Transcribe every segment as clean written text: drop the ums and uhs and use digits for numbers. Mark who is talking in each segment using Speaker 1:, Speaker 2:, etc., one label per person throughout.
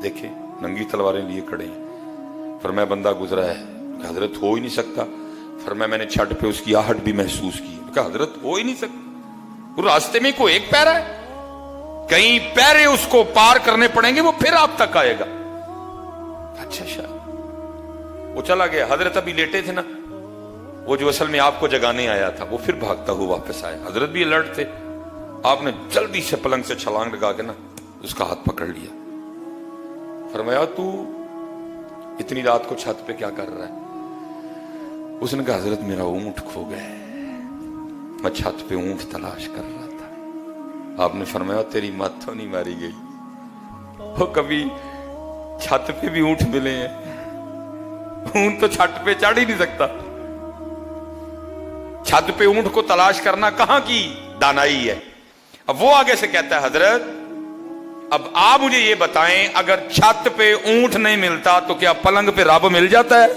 Speaker 1: देखे नंगी तलवारें लिए खड़े हैं। फरमाया बंदा गुजरा है, हजरत हो ही नहीं सकता। फरमाया मैंने छत पे उसकी आहट भी महसूस की। हजरत हो ही नहीं सकता, वो रास्ते में कोई एक पैरा है, कई पैरे उसको पार करने पड़ेंगे, वो फिर आप तक आएगा। अच्छा शायद वो चला गया। हजरत अभी लेटे थे ना, वो जो असल में आपको जगाने आया था वो फिर भागता हुआ वापस आया। हजरत भी अलर्ट थे। आपने जल्दी से पलंग से छलांग लगा के ना उसका हाथ पकड़ लिया। फरमाया तू इतनी रात को छत पे क्या कर रहा है? उसने कहा हजरत मेरा ऊंट खो गया है, मैं छत पे ऊंट तलाश कर रहा था। आपने फरमाया तेरी मत तो नहीं मारी गई, वो कभी छत पे भी ऊंट मिले हैं, ऊंट तो छत पे चढ़ ही नहीं सकता। छत पे ऊंट को तलाश करना कहां की दानाई है। अब वो आगे से कहता है हजरत अब आप मुझे ये बताएं, अगर छत पे ऊंट नहीं मिलता तो क्या पलंग पे रब मिल जाता है?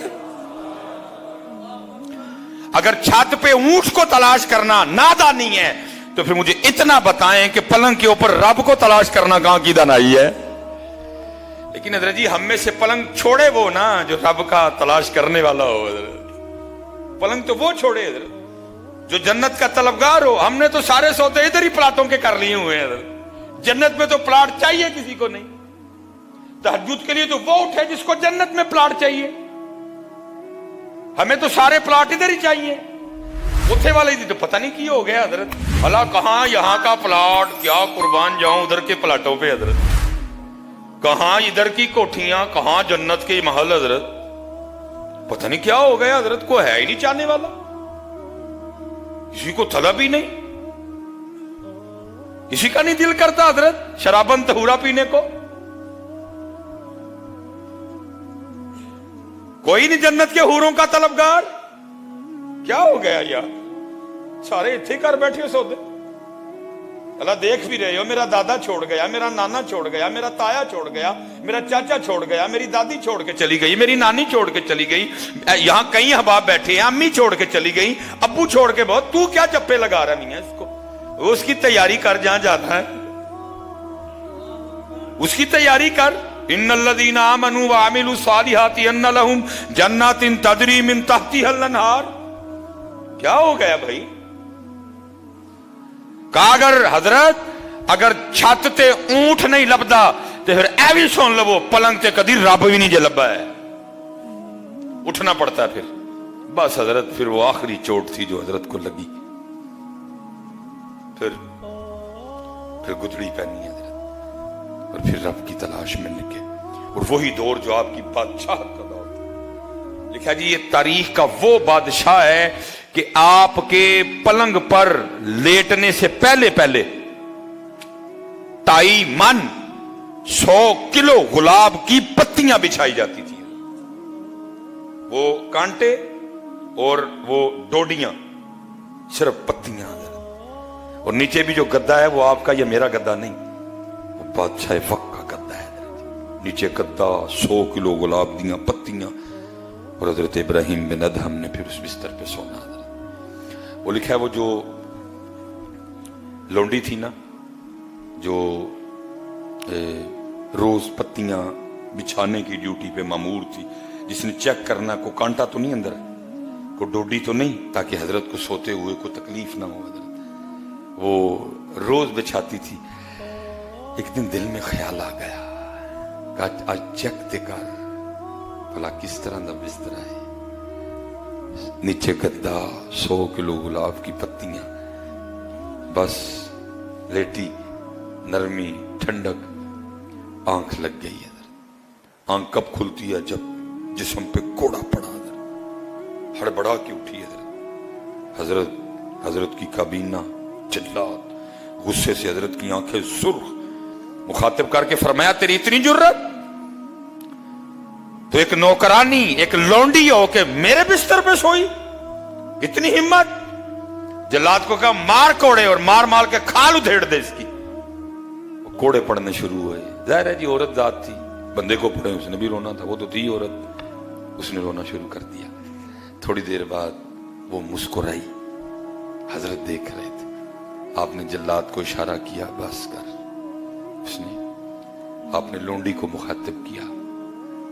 Speaker 1: अगर छत पे ऊंट को तलाश करना नादानी है तो फिर मुझे इतना बताएं कि पलंग के ऊपर रब को तलाश करना कहां की दानाई है। लेकिन हजरत जी हम में से पलंग छोड़े वो ना जो रब का तलाश करने वाला हो। पलंग तो वो छोड़े जो जन्नत का तलबगार हो। हमने तो सारे सौदे इधर ही प्लाटों के कर लिए हुए हैं। जन्नत में तो प्लाट चाहिए किसी को नहीं। तहज्जुद के लिए तो वो उठे जिसको जन्नत में प्लाट चाहिए। हमें तो सारे प्लाट इधर ही चाहिए। उठे वाले तो पता नहीं की हो गया हजरत, भला कहां यहां का प्लाट, क्या कुर्बान जाऊं उधर के प्लाटों पे हजरत, कहां इधर की कोठियां, कहां जन्नत के महल हजरत, पता नहीं क्या हो गया हजरत। को है ही नहीं चाहने वाला, किसी को तलब ही नहीं, किसी का नहीं दिल करता हजरत शराबन तहूरा पीने को। कोई नहीं जन्नत के हूरों का तलबगार। क्या हो गया यार, सारे इत्थे कर बैठे सौदे। अल्लाह देख भी रहे हो, मेरा दादा छोड़ गया, मेरा नाना छोड़ गया, मेरा ताया छोड़ गया, मेरा चाचा छोड़ गया, मेरी दादी छोड़ के चली गई, मेरी नानी छोड़ के चली गई, यहां कई अहबाब बैठे हैं, अम्मी छोड़ के चली गई, अब्बू छोड़ के बहुत। तू क्या चप्पे लगा रहा नहीं है इसको? उसकी तैयारी कर जहां जाना है, उसकी तैयारी कर। इन्नल्लज़ीना आमनू व अमिलू सालिहाति अन्न लहुम जन्नातिन तजरी मिन तहतिहल अनहार। क्या हो गया भाई? कागर हजरत अगर छत ते ऊंट नहीं लभदा तो फिर ऐ भी सुन लवो पलंग ते कदी रब भी नहीं जे लभा है। उठना पड़ता है फिर। बस हजरत फिर वो आखिरी चोट थी जो हजरत को लगी। फिर गुदड़ी पहनी हजरत और फिर रब की तलाश में निकले। और वही दौर जो आपकी बादशाह का दौर था। लिखा जी ये तारीख का वो बादशाह है कि आपके पलंग पर लेटने से पहले पहले 2.5 मन 100 किलो गुलाब की पत्तियां बिछाई जाती थी। वो कांटे और वो डोडियां, सिर्फ पत्तियां। और नीचे भी जो गद्दा है वो आपका या मेरा गद्दा नहीं, वो बादशाह वक्त का गद्दा है। नीचे गद्दा, 100 किलो गुलाब दियां पत्तियां। और हजरत इब्राहिम बिन अदहम ने फिर उस बिस्तर पे सोना। वो लिखा है वो जो लौंडी थी ना जो रोज पत्तियां बिछाने की ड्यूटी पे मामूर थी, जिसने चेक करना को कांटा तो नहीं अंदर, को डोडी तो नहीं, ताकि हजरत को सोते हुए कोई तकलीफ ना हो। हजरत वो रोज बिछाती थी। एक दिन दिल में ख्याल आ गया, आज चेक दे कर भला किस तरह का बिस्तर है। नीचे गद्दा, 100 किलो गुलाब की पत्तियां, बस लेटी, नरमी, ठंडक, आंख लग गई है। आंख कब खुलती है? जब जिस्म पे कोड़ा पड़ा, हड़बड़ा के उठी है हजरत की काबीना चिल्लात, गुस्से से हजरत की आंखें सुर्ख। मुखातिब करके फरमाया तेरी इतनी जुर्रत, तो एक नौकरानी, एक लौंडी हो के मेरे बिस्तर पे सोई, इतनी हिम्मत। जल्लाद को कहा मार कोड़े और मार मार के खाल उधेड़ दे इसकी। वो कोड़े पड़ने शुरू हुए। जाहिर है जी औरत जात थी, बंदे को पड़े, उसने भी रोना था, वो तो थी औरत, उसने रोना शुरू कर दिया। थोड़ी देर बाद वो मुस्कुराई। हजरत देख रहे थे, आपने जल्लाद को इशारा किया बस कर। उसने आपने लोंडी को मुखातिब किया,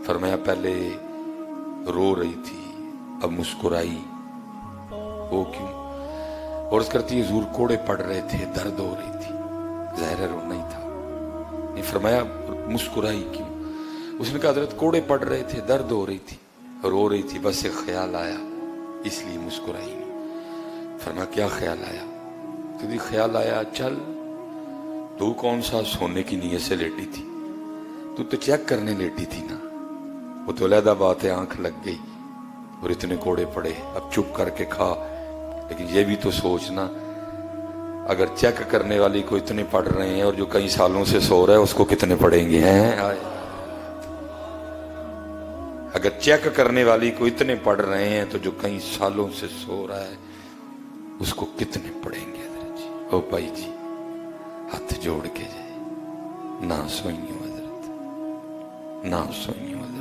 Speaker 1: फरमाया पहले रो रही थी अब मुस्कुराई, वो क्यों? और करती हुजूर कोड़े पड़ रहे थे, दर्द हो रही थी, ज़ाहिर रोना ही था। नहीं फरमाया मुस्कुराई क्यों? उसने कहा हजरत कोड़े पड़ रहे थे, दर्द हो रही थी, रो रही थी, बस एक ख्याल आया इसलिए मुस्कुराई नहीं। फरमाया क्या ख्याल आया? तुझे ख्याल आया चल तू कौन सा सोने की नीयत से लेटी थी, तू तो चेक करने लेटी थी ना, वो तो अलहदा बात है, आंख लग गई और इतने कोड़े पड़े, अब चुप करके खा। लेकिन ये भी तो सोचना, अगर चेक करने वाली को इतने पड़ रहे हैं और जो कई सालों से सो रहा है उसको कितने पड़ेंगे हैं? अगर चेक करने वाली को इतने पड़ रहे हैं तो जो कई सालों से सो रहा है उसको कितने पड़ेंगे? ओ भाई जी हाथ जोड़ के जाए, ना सोइयो हजरत, ना सोइयो हजरत।